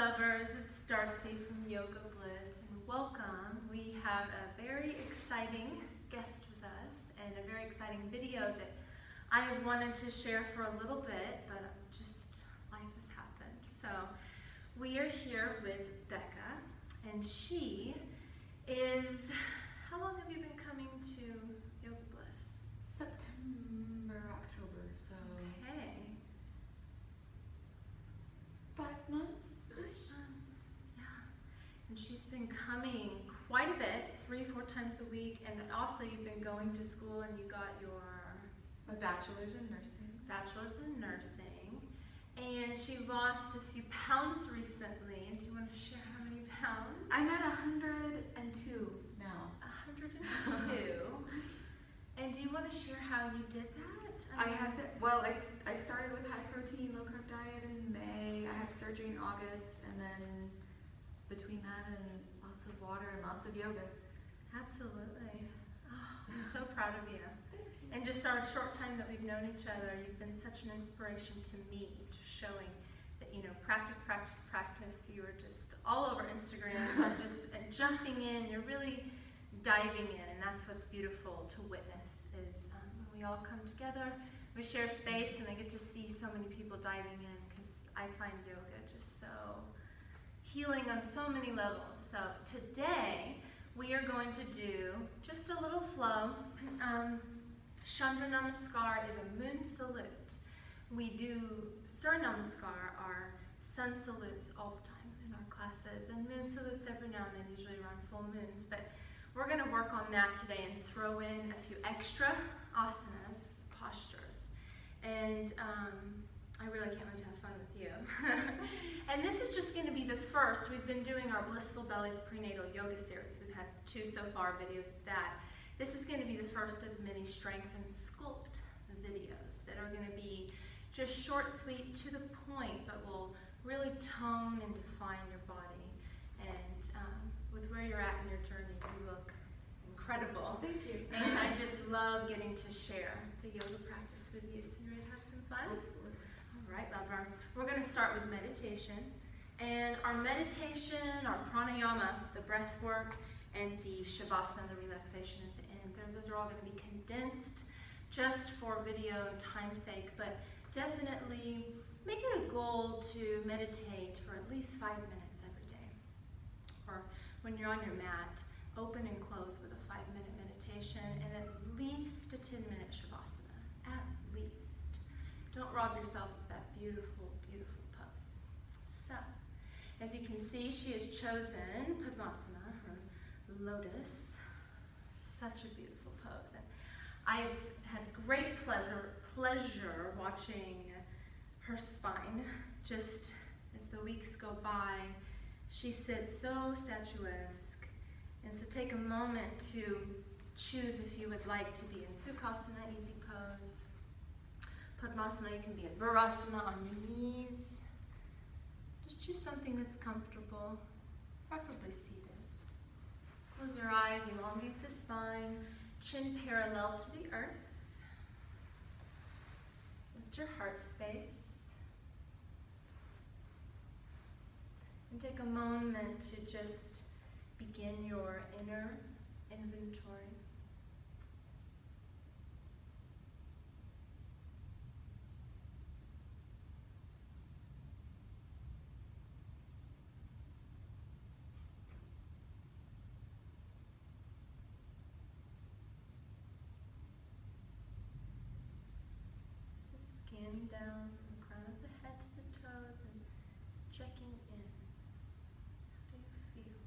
lovers, it's Darcy from Yoga Bliss, and welcome. We have a very exciting guest with us and a very exciting video that I have wanted to share for a little bit, but just life has happened. So we are here with Becca, and she is, how long have you been coming to Yoga Bliss? September, October, so Okay. 5 months. 5 months, yeah. And she's been coming quite a bit, 3-4 times a week, and also you've been going to school and you got your My bachelor's in nursing. bachelor's in nursing. And she lost a few pounds recently. And do you want to share how many pounds? I'm at 102 now. 102. And do you want to share how you did that? I started with high protein, low carb diet in May. I had surgery in August, and then between that and lots of water and lots of yoga. Absolutely. Oh, I'm so proud of you. And just our short time that we've known each other, you've been such an inspiration to me, just showing that, practice, practice, practice. You were just all over Instagram, just jumping in. You're really diving in, and that's what's beautiful to witness is when we all come together, we share space, and I get to see so many people diving in because I find yoga just so healing on so many levels. So today we are going to do just a little flow. Chandra Namaskara is a moon salute. We do Surya Namaskara, our sun salutes, all the time in our classes, and moon salutes every now and then, usually around full moons. But we're going to work on that today and throw in a few extra asanas, postures. And I really can't wait to have fun with you. And this is just going to be the first. We've been doing our Blissful Bellies prenatal yoga series. We've had 2 so far videos of that. This is going to be the first of many strength and sculpt videos that are going to be just short, sweet, to the point, but will really tone and define your body. And with where you're at in your journey, you look incredible. Thank you. And I just love getting to share the yoga practice with you. So you ready to have some fun? Absolutely. All right, lover. We're going to start with meditation. And our meditation, our pranayama, the breath work, and the shavasana, the relaxation at the end, those are all going to be condensed just for video and time's sake, but definitely make it a goal to meditate for at least 5 minutes every day. Or when you're on your mat, open and close with a 5-minute meditation and at least a 10-minute shavasana. At least. Don't rob yourself of that beautiful, beautiful pose. So, as you can see, she has chosen Padmasana, her lotus. Such a beautiful pose. And I've had great pleasure watching her spine just as the weeks go by. She sits so statuesque. And so take a moment to choose if you would like to be in Sukhasana, easy pose. Padmasana, you can be in Virasana on your knees. Just choose something that's comfortable, preferably seated. Close your eyes, elongate the spine, chin parallel to the earth. Lift your heart space. And take a moment to just begin your inner inventory. Scanning down from the crown of the head to the toes and checking in. How do you feel?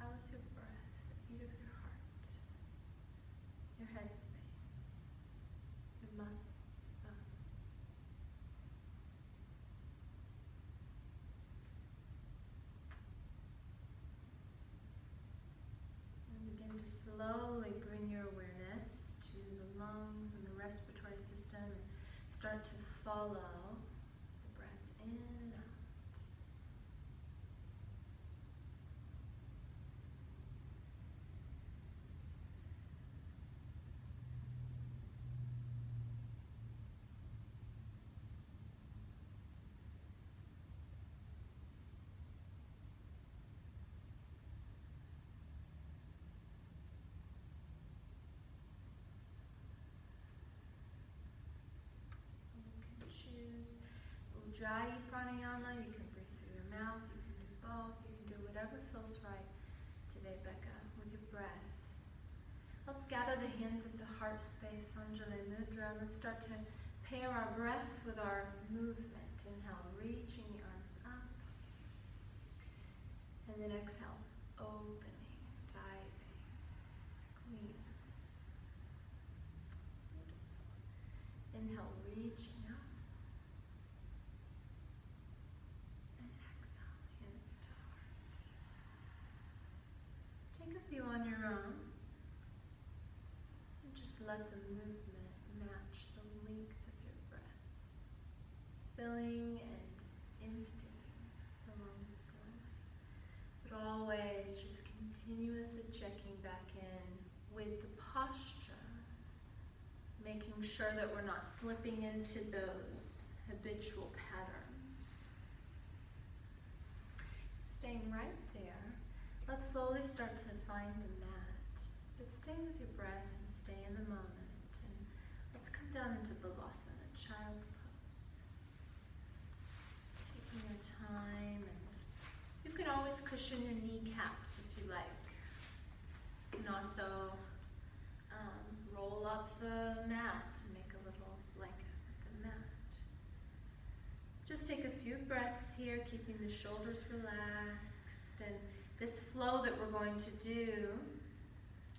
How is your breath, the beat of your heart, your head space, your muscles, your bones? And begin to slowly bring your awareness to the lungs and the respiratory system. Start to follow the breath in and out. Ujjayi pranayama. You can breathe through your mouth. You can do both. You can do whatever feels right today, Becca, with your breath. Let's gather the hands at the heart space, Anjali Mudra, and let's start to pair our breath with our movement. Inhale, reaching the arms up. And then exhale, opening, diving, queens. Inhale, reaching up. And exhale, hands to heart. Take a few on your own. And just let the movement match the length of your breath. Filling and emptying the lungs slowly. But always just continuously checking back in with the posture, making sure that we're not slipping into those habitual patterns. Staying right there, let's slowly start to find the mat, but stay with your breath and stay in the moment. And let's come down into Balasana, child's pose. Just taking your time, and you can always cushion your kneecaps if you like. You can also roll up the mat and make a little blanket with the mat. Just take a few breaths here, keeping the shoulders relaxed. And this flow that we're going to do,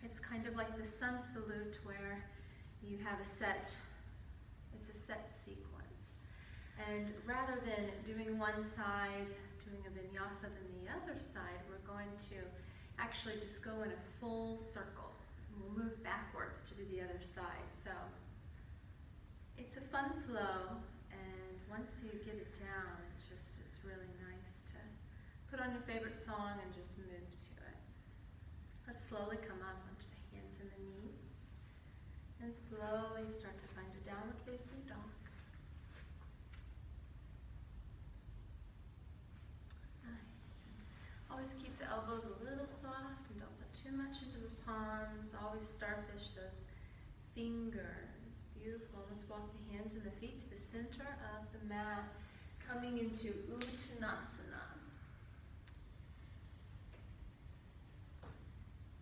it's kind of like the sun salute where you have it's a set sequence. And rather than doing one side, doing a vinyasa than the other side, we're going to actually just go in a full circle. We'll move backwards to do the other side. So it's a fun flow, and once you get it down, it's really nice to put on your favorite song and just move to it. Let's slowly come up onto the hands and the knees, and slowly start to find a downward facing dog. Nice. Always keep the elbows a little soft and don't put too much into the palms. Always starfish those fingers. Beautiful. Let's walk the hands and the feet to the center of the mat, coming into Uttanasana.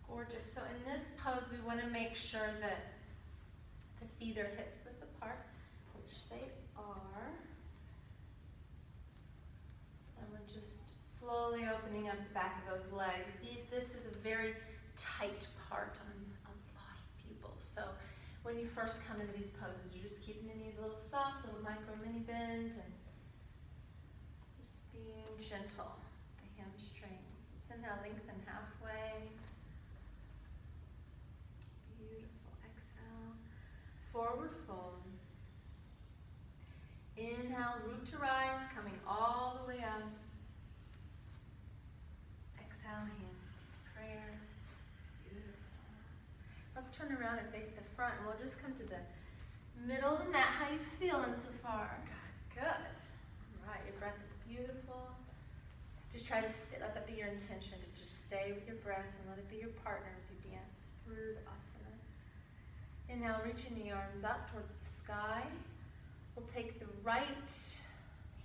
Gorgeous. So in this pose, we want to make sure that the feet are hips width apart, which they are. And we're just slowly opening up the back of those legs. This is a very tight part on a lot of people. So when you first come into these poses, you're just keeping the knees a little soft, little micro mini bend, and just being gentle. The hamstrings. Let's inhale, lengthen halfway. Beautiful. Exhale. Forward fold. Inhale, root to rise, coming all the way up. Exhale, hands to prayer. Beautiful. Let's turn around and face the front, and we'll just come to the middle of the mat. How you feeling so far? Good. All right, your breath is beautiful. Just try to let that be your intention, to just stay with your breath and let it be your partner as you dance through the asanas. Inhale, reaching the arms up towards the sky. We'll take the right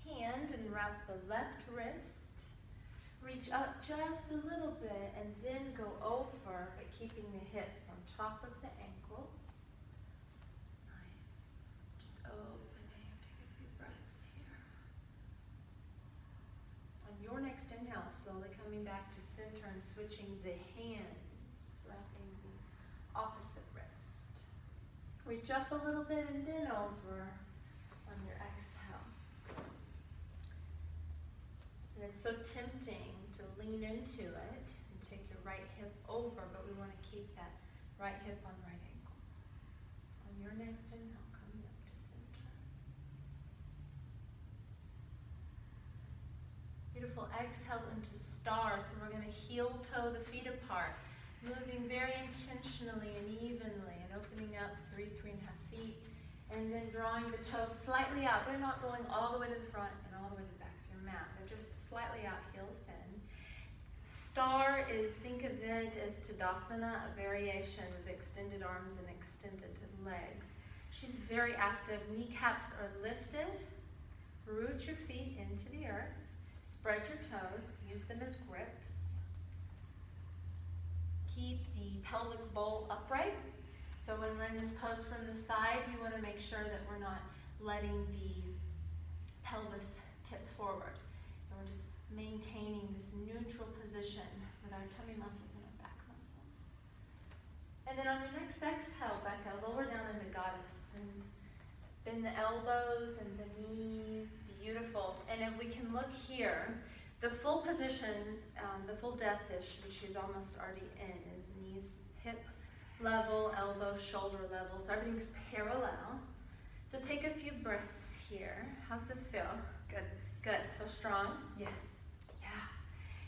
hand and wrap the left wrist. Reach up just a little bit and then go over, but keeping the hips on top of the ankles. Nice. Just opening. Take a few breaths here. On your next inhale, slowly coming back to center and switching the hands, wrapping the opposite wrist. Reach up a little bit and then over on your exhale. And it's so tempting to lean into it and take your right hip over, but we want to keep that right hip on right ankle. On your next inhale, coming up to center. Beautiful. Exhale into star. So we're going to heel toe the feet apart, moving very intentionally and evenly, and opening up 3.5 feet, and then drawing the toes slightly out. They're not going all the way to the front and all the way to the back of your mat. They're just slightly out, heels in. Star is, think of it as Tadasana, a variation with extended arms and extended legs. She's very active. Kneecaps are lifted. Root your feet into the earth. Spread your toes. Use them as grips. Keep the pelvic bowl upright. So when we're in this pose from the side, we want to make sure that we're not letting the pelvis tip forward. And we're just maintaining this neutral position with our tummy muscles and our back muscles. And then on your next exhale, Becca, lower down into goddess and bend the elbows and the knees. Beautiful. And if we can look here, the full position, the full depth which she's almost already in, is knees, hip level, elbow, shoulder level. So everything's parallel. So take a few breaths here. How's this feel? Good. Good. Feel strong? Yes. Yeah.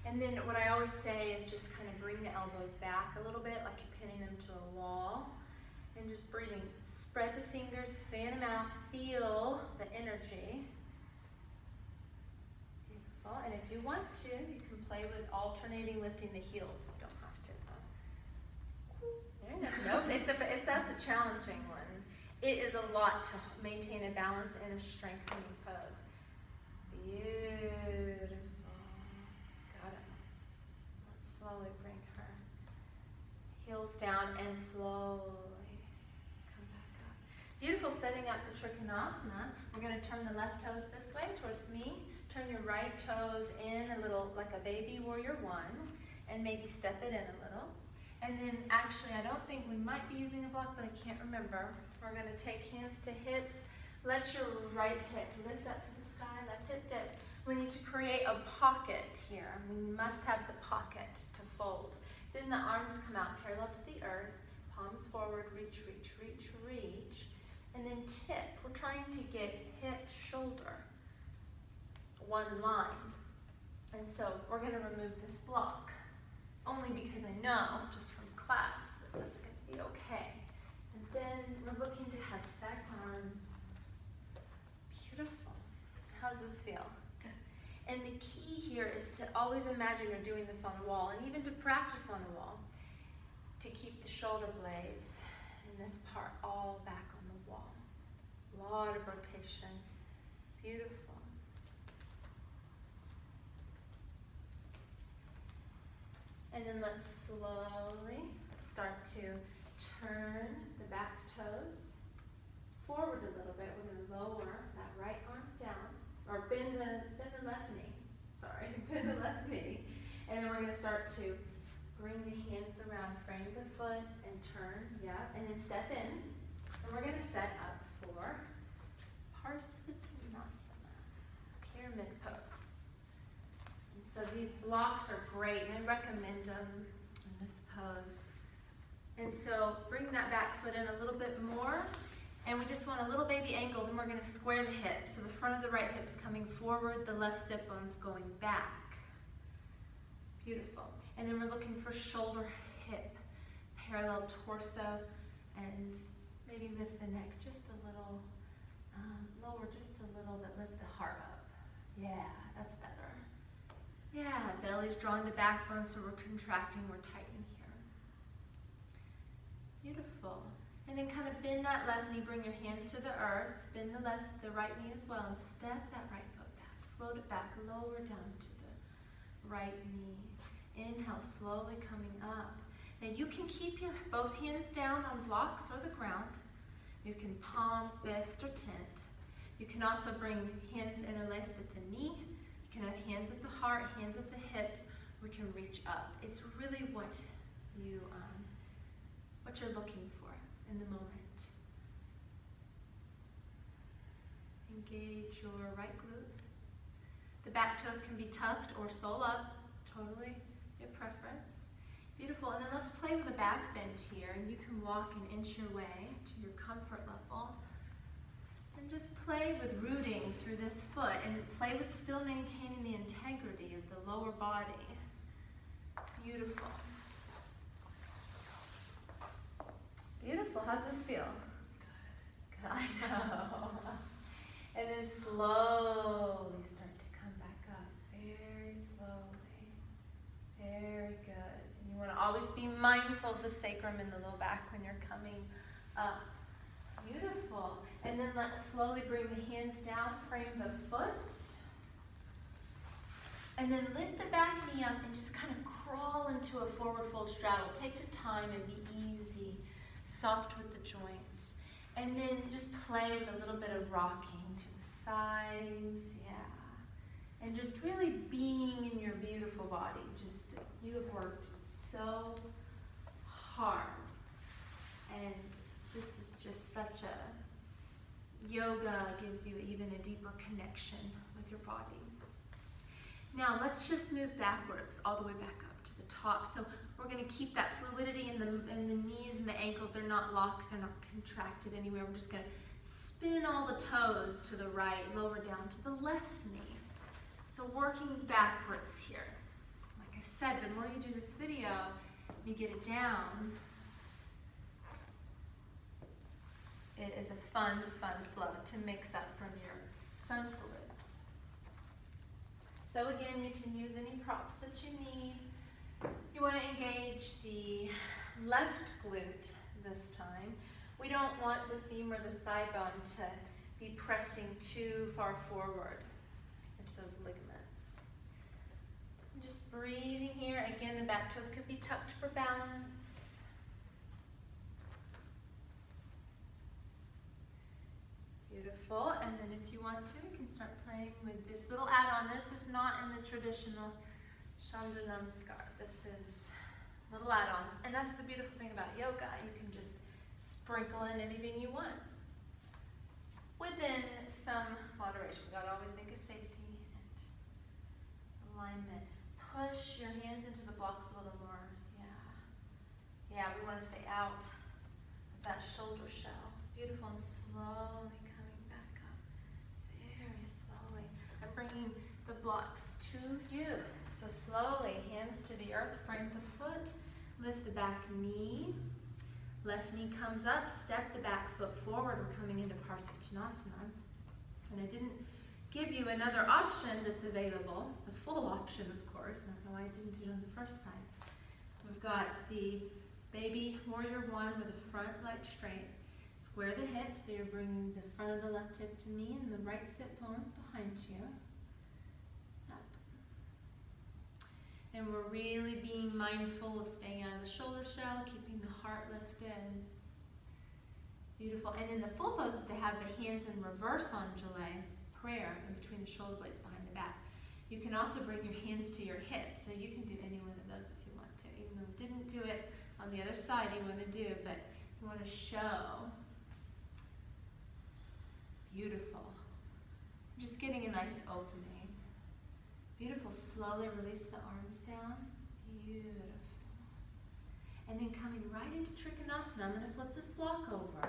And then what I always say is just kind of bring the elbows back a little bit, like you're pinning them to a wall. And just breathing. Spread the fingers, fan them out, feel the energy. Beautiful. And if you want to, you can play with alternating, lifting the heels. You don't have to. Nope, that's a challenging one. It is a lot to maintain a balance in a strengthening pose. Beautiful. Got it. Let's slowly bring her heels down and slowly come back up. Beautiful. Setting up for Trikonasana. We're going to turn the left toes this way towards me. Turn your right toes in a little like a baby warrior one, and maybe step it in a little. And then actually, I don't think we might be using a block, but I can't remember. We're going to take hands to hips. Let your right hip lift up to the sky, left hip dip. We need to create a pocket here. We must have the pocket to fold. Then the arms come out parallel to the earth, palms forward, reach, reach, reach, reach. And then tip. We're trying to get hip, shoulder, one line. And so we're going to remove this block. Only because I know, just from class, that that's going to be okay. And then we're looking to have stacked arms. Beautiful. How's this feel? Good. And the key here is to always imagine you're doing this on a wall, and even to practice on a wall, to keep the shoulder blades and this part all back on the wall. A lot of rotation. Beautiful. And then let's slowly start to turn the back toes forward a little bit. We're going to lower that right arm down, or bend the left knee. Sorry, bend the left knee. And then we're going to start to bring the hands around, frame the foot, and turn. Yeah, and then step in. And we're going to set up for Parsvottanasana, pyramid pose. So these blocks are great, and I recommend them in this pose. And so bring that back foot in a little bit more, and we just want a little baby angle. Then we're going to square the hip. So the front of the right hip's coming forward, the left sit bone's going back. Beautiful. And then we're looking for shoulder, hip, parallel torso, and maybe lift the neck just a little, lower just a little, but lift the heart up. Yeah, that's better. Yeah, belly's drawing the backbone, so we're contracting, we're tightening here. Beautiful. And then kind of bend that left knee, bring your hands to the earth, bend the right knee as well, and step that right foot back. Float it back, lower down to the right knee. Inhale, slowly coming up. Now you can keep your both hands down on blocks or the ground. You can palm, fist, or tent. You can also bring hands interlaced at the knee. You can have hands at the heart, hands at the hips. We can reach up. It's really what you're looking for in the moment. Engage your right glute. The back toes can be tucked or sole up, totally your preference. Beautiful. And then let's play with a back bend here, and you can walk and inch your way to your comfort level. And just play with rooting through this foot, and play with still maintaining the integrity of the lower body. Beautiful. Beautiful. How's this feel? Good. I know. And then slowly start to come back up. Very slowly. Very good. And you want to always be mindful of the sacrum and the low back when you're coming up. Beautiful. And then let's slowly bring the hands down, frame the foot. And then lift the back knee up and just kind of crawl into a forward fold straddle. Take your time and be easy, soft with the joints. And then just play with a little bit of rocking to the sides, yeah. And just really being in your beautiful body. Just, you have worked so hard. And this is just such a, yoga gives you even a deeper connection with your body. Now let's just move backwards, all the way back up to the top. So we're going to keep that fluidity in the knees and the ankles. They're not locked, they're not contracted anywhere. We're just going to spin all the toes to the right, lower down to the left knee. So working backwards here. Like I said, the more you do this video, you get it down. It is a fun, fun flow to mix up from your sun salutes. So again, you can use any props that you need. You want to engage the left glute this time. We don't want the femur, the thigh bone to be pressing too far forward into those ligaments. Just breathing here. Again, the back toes could be tucked for balance. Beautiful. And then if you want to, you can start playing with this little add-on. This is not in the traditional Chandra Namaskara. This is little add-ons. And that's the beautiful thing about yoga. You can just sprinkle in anything you want within some moderation. We've got to always think of safety and alignment. Push your hands into the blocks a little more. Yeah. Yeah, we want to stay out of that shoulder shell. Beautiful, and slowly coming back up. Very slowly. I'm bringing the blocks to you. So slowly, hands to the earth, frame the foot, lift the back knee. Left knee comes up, step the back foot forward. We're coming into Parsvottanasana. And I didn't give you another option that's available, the full option, of course. I don't know why I didn't do it on the first side. We've got the baby warrior one with the front leg straight. Square the hips, so you're bringing the front of the left hip to knee and the right sit bone behind you. Up. And we're really being mindful of staying out of the shoulder shell, keeping the heart lifted. Beautiful. And in the full pose is to have the hands in reverse on Jalay, prayer, in between the shoulder blades behind the back. You can also bring your hands to your hips, so you can do any one of those if you want to. Even though we didn't do it on the other side, you want to do, but you want to show. Beautiful. Just getting a nice opening. Beautiful. Slowly release the arms down. Beautiful. And then coming right into Trikonasana, I'm going to flip this block over.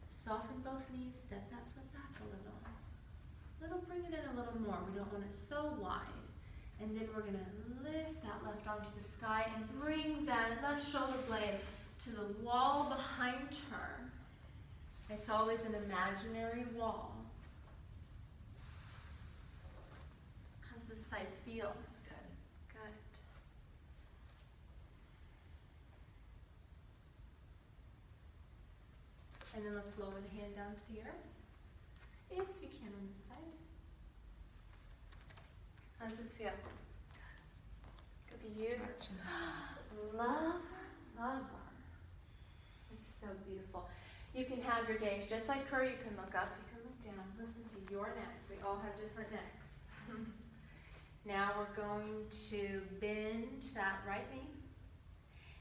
Soften both knees, step that foot back a little. Bring it in a little more. We don't want it so wide. And then we're going to lift that left arm to the sky and bring that left shoulder blade to the wall behind her. It's always an imaginary wall. How's this side feel? Good, good. And then let's lower the hand down to the earth, if you can on this side. How's this feel? It's beautiful. Love her, love her. It's so beautiful. You can have your gaze just like her. You can look up, you can look down. Listen to your neck. We all have different necks. Now we're going to bend that right knee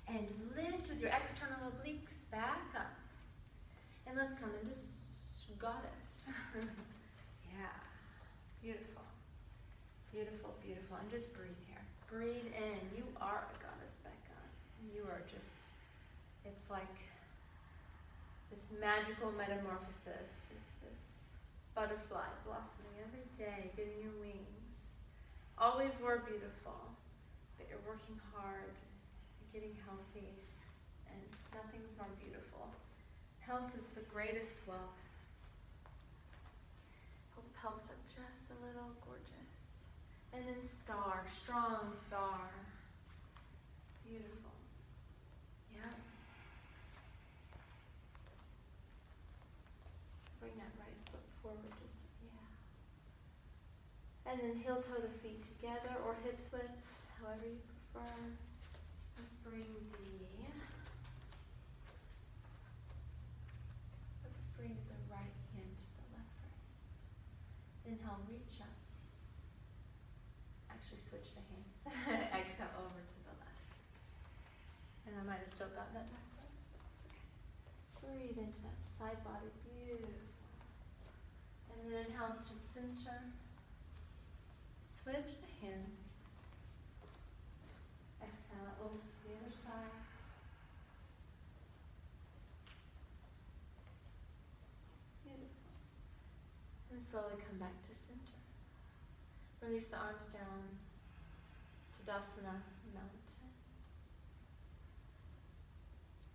and lift with your external obliques back up. And let's come into goddess. Yeah, beautiful, beautiful, beautiful. And just breathe here. Breathe in. You are a goddess, Becca. You are just, it's like this magical metamorphosis, just this butterfly blossoming every day, getting your wings. Always were beautiful, but you're working hard, you're getting healthy, and nothing's more beautiful. Health is the greatest wealth. Pull the pelvis up just a little, gorgeous. And then star, strong star. Beautiful. Yeah. bring that right foot forward, just, yeah. And then heel toe the feet together or hips width, however you prefer. Let's bring the right hand to the left wrist. Inhale, reach up. Actually switch the hands. Exhale over to the left. And I might have still got that backwards, but that's okay. Breathe into that side body, beautiful. And then inhale to center. Switch the hands. Exhale over to the other side. Beautiful. And slowly come back to center. Release the arms down to Tadasana Mountain.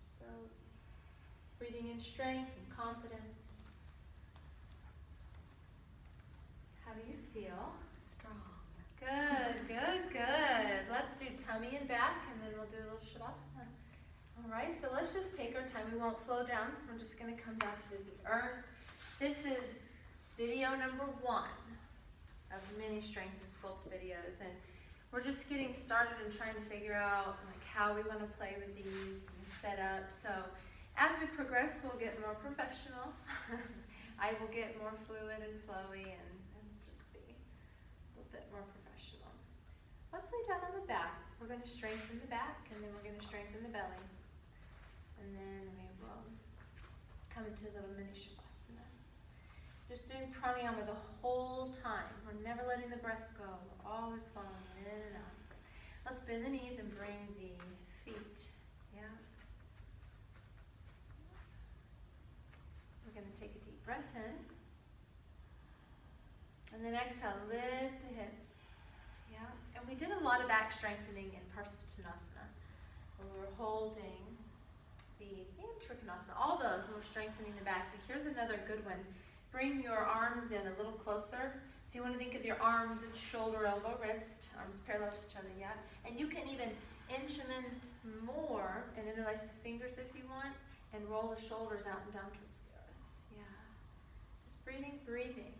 So, breathing in strength and confidence. How do you feel? Strong. Good, good, good. Let's do tummy and back, and then we'll do a little Shavasana. All right, so let's just take our time. We won't flow down. We're just going to come down to the earth. This is video number 1 of many strength and sculpt videos, and we're just getting started and trying to figure out like how we want to play with these and set up. So as we progress, we'll get more professional. I will get more fluid and flowy and just be a little bit more professional. Let's lay down on the back. We're going to strengthen the back, and then we're going to strengthen the belly. And then we will come into a little mini Shavasana. Just doing pranayama the whole time. We're never letting the breath go. We're always following in and out. Let's bend the knees and bring the feet. Yeah. We're going to take a deep breath in. And then exhale, lift the hips. Yeah. And we did a lot of back strengthening in Parsvottanasana, where we're holding the Trikonasana, all those, and we're strengthening the back. But here's another good one. Bring your arms in a little closer. So you want to think of your arms at shoulder, elbow, wrist, arms parallel to each other, yeah? And you can even inch them in more and interlace the fingers if you want, and roll the shoulders out and down towards the earth. Yeah. Just breathing, breathing.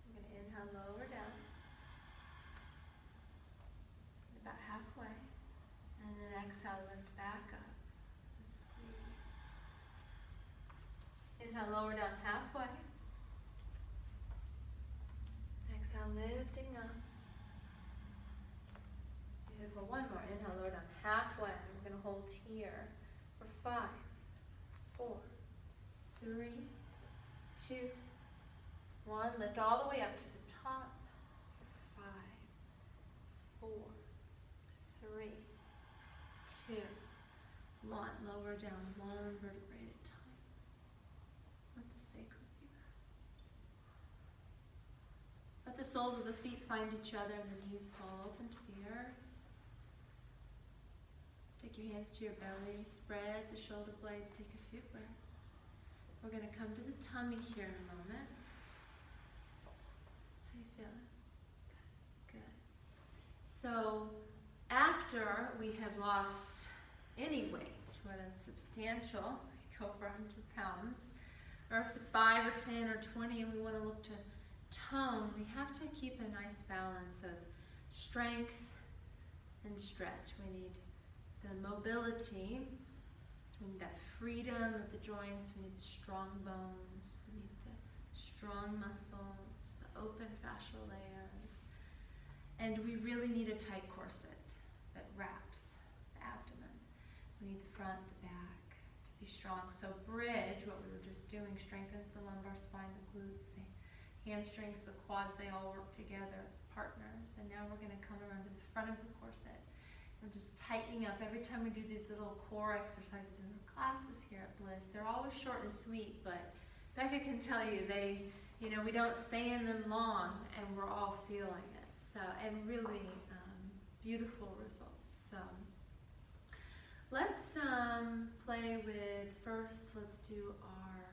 I'm going to inhale, lower down. About halfway. And then exhale, lift back up. And squeeze. Inhale, lower down halfway. Exhale, lifting up. Beautiful. One more. Inhale, lower down halfway. We're going to hold here for 5, 4, 3, 2, 1. Lift all the way up to the top. 5, 4, 3, 2, 1. Lower down 1 vertebrae at a time. Let the sacral be rest. Let the soles of the feet find each other and the knees fall open to the earth. Take your hands to your belly. Spread the shoulder blades. Take a few breaths. We're going to come to the tummy here in a moment. How are you feeling? Good. So after we have lost any weight, whether it's substantial, go for 100 pounds, or if it's 5 or 10 or 20 and we want to look to tone, we have to keep a nice balance of strength and stretch. We need the mobility, we need that freedom of the joints, we need strong bones, we need the strong muscles, the open fascial layers, and we really need a tight corset that wraps the abdomen. We need the front, the back to be strong. So bridge, what we were just doing, strengthens the lumbar spine, the glutes, the hamstrings, the quads, they all work together as partners. And now we're going to come around to the front of the corset. We're just tightening up every time we do these little core exercises in the classes here at Bliss. They're always short and sweet, but Becca can tell you we don't stay in them long, and we're all feeling it. So, and really beautiful results. So let's play with, first let's do our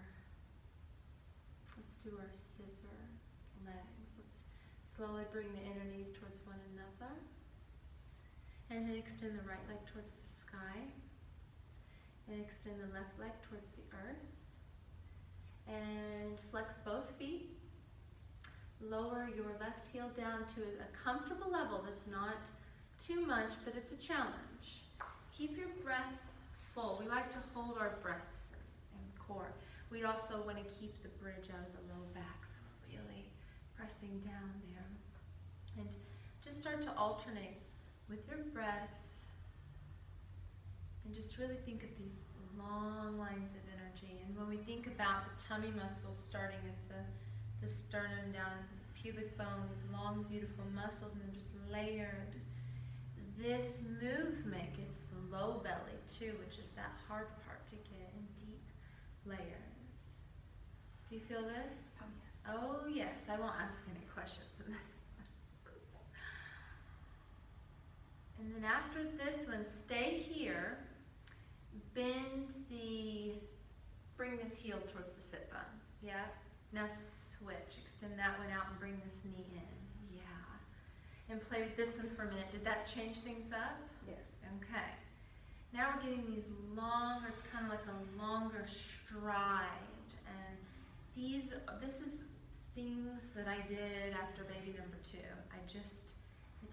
scissor legs. Let's slowly bring the inner knees towards one another. And extend the right leg towards the sky. And extend the left leg towards the earth. And flex both feet. Lower your left heel down to a comfortable level that's not too much, but it's a challenge. Keep your breath full. We like to hold our breaths in the core. We'd also want to keep the bridge out of the low back, so we're really pressing down there. And just start to alternate with your breath. And just really think of these long lines of energy. And when we think about the tummy muscles starting at the sternum down the pubic bone, these long, beautiful muscles, and they're just layered. This movement gets the low belly too, which is that hard part to get in deep layers. Do you feel this? Oh, yes. Oh, yes. I won't ask any questions in this. And then after this one, stay here. Bring this heel towards the sit bone. Yeah. Now switch. Extend that one out and bring this knee in. Yeah. And play with this one for a minute. Did that change things up? Yes. Okay. Now we're getting these longer, it's kind of like a longer stride. And this is things that I did after baby number 2. I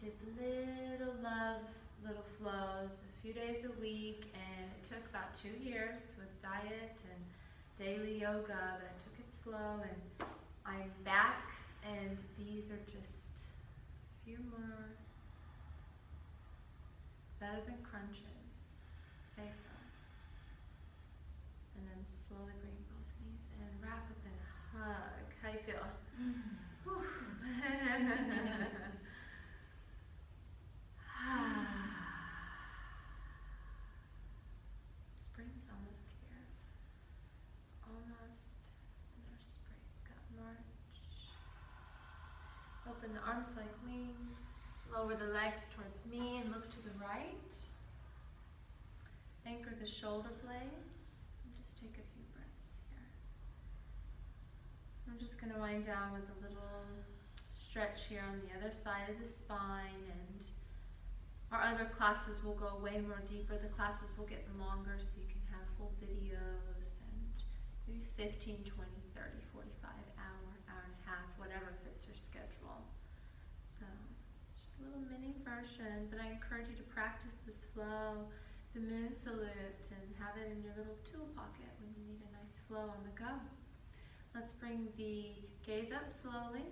did little love, little flows, a few days a week, and it took about 2 years with diet and daily yoga, but I took it slow, and I'm back, and these are just a few more. It's better than crunches, safer. And then slowly bring both knees in, wrap up in a hug. How do you feel? Spring's almost here. Almost. Another spring. Got March. Open the arms like wings. Lower the legs towards me and look to the right. Anchor the shoulder blades. And just take a few breaths here. I'm just going to wind down with a little stretch here on the other side of the spine, and our other classes will go way more deeper. The classes will get longer so you can have full videos and maybe 15, 20, 30, 45, hour and a half, whatever fits your schedule. So just a little mini version, but I encourage you to practice this flow, the moon salute, and have it in your little tool pocket when you need a nice flow on the go. Let's bring the gaze up slowly.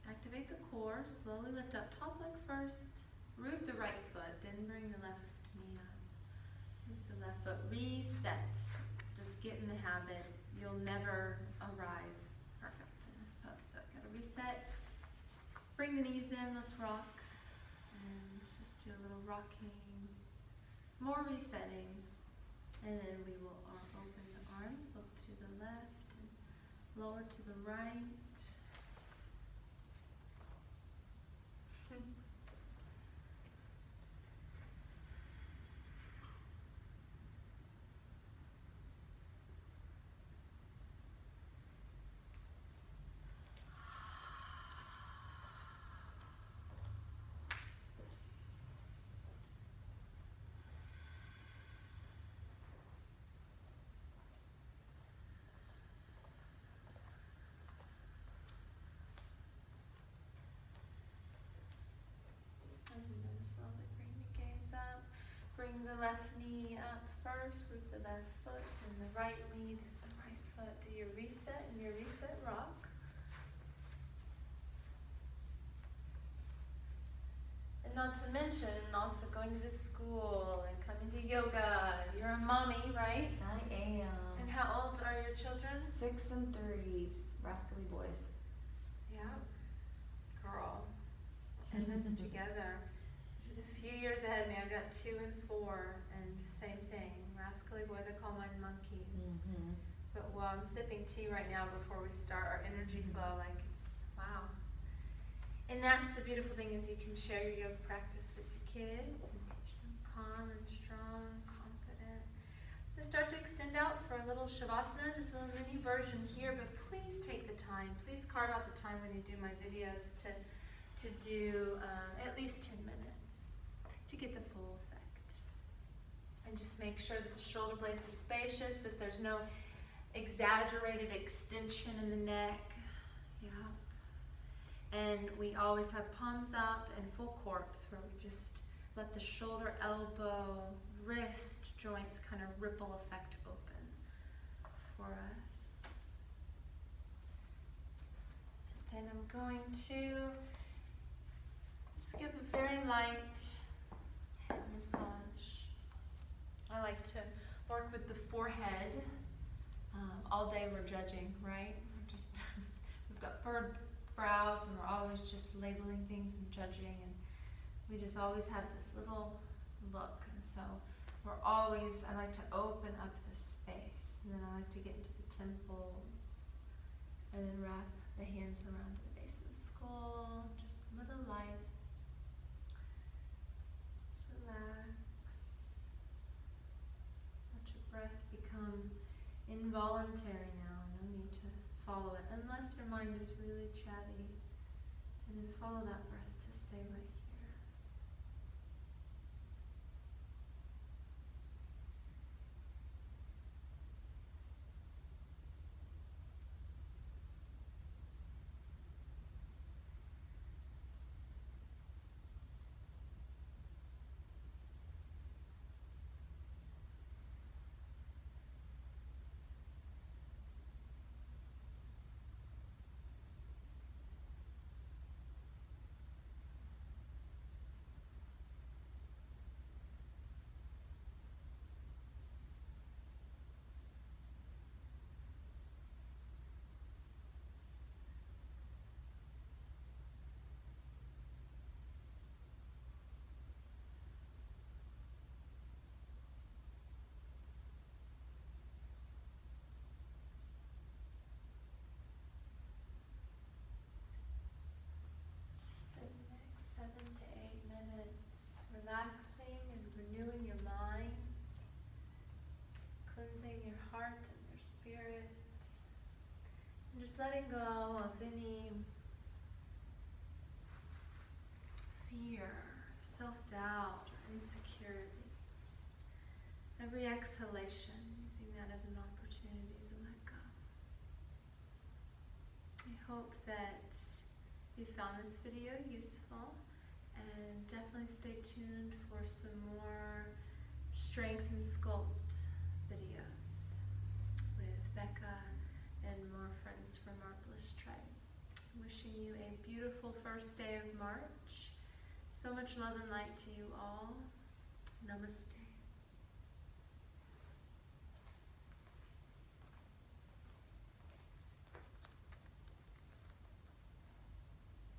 Activate the core. Slowly lift up top leg first. Root the right foot, then bring the left knee up. Root the left foot. Reset. Just get in the habit. You'll never arrive perfect in this pose. So gotta reset. Bring the knees in. Let's rock. And just do a little rocking. More resetting. And then we will open the arms. Look to the left and lower to the right. Slowly bring the gaze up. Bring the left knee up first. Root the left foot, and the right knee, then the right foot. Do your reset and your reset rock. And not to mention also going to this school and coming to yoga. You're a mommy, right? I am. And how old are your children? 6 and 3, rascally boys. Yeah. Girl. And this together. She's a few years ahead of me. I've got 2 and 4, and the same thing. Rascally boys, I call mine monkeys. Mm-hmm. But well, I'm sipping tea right now before we start our energy flow. Like, it's wow. And that's the beautiful thing, is you can share your yoga practice with your kids and teach them calm and strong, confident. Just start to extend out for a little shavasana, just a little mini version here. But please take the time. Please carve out the time when you do my videos to do at least 10 minutes to to get the full effect. And just make sure that the shoulder blades are spacious, that there's no exaggerated extension in the neck. Yeah. And we always have palms up and full corpse, where we just let the shoulder, elbow, wrist joints kind of ripple effect open for us. And then I'm going to just give a very light head massage. I like to work with the forehead. All day we're judging, right? We've got furrowed brows and we're always just labeling things and judging, and we just always have this little look. And so I like to open up the space, and then I like to get into the temples, and then wrap the hands around the base of the skull, just a little light. Just relax. Let your breath become involuntary now. No need to follow it unless your mind is really chatty, and then follow that breath to stay right here. Relaxing and renewing your mind, cleansing your heart and your spirit, and just letting go of any fear, self-doubt, or insecurities. Every exhalation, using that as an opportunity to let go. I hope that you found this video useful. And definitely stay tuned for some more strength and sculpt videos with Becca and more friends from our Bliss Tribe. Wishing you a beautiful first day of March. So much love and light to you all. Namaste.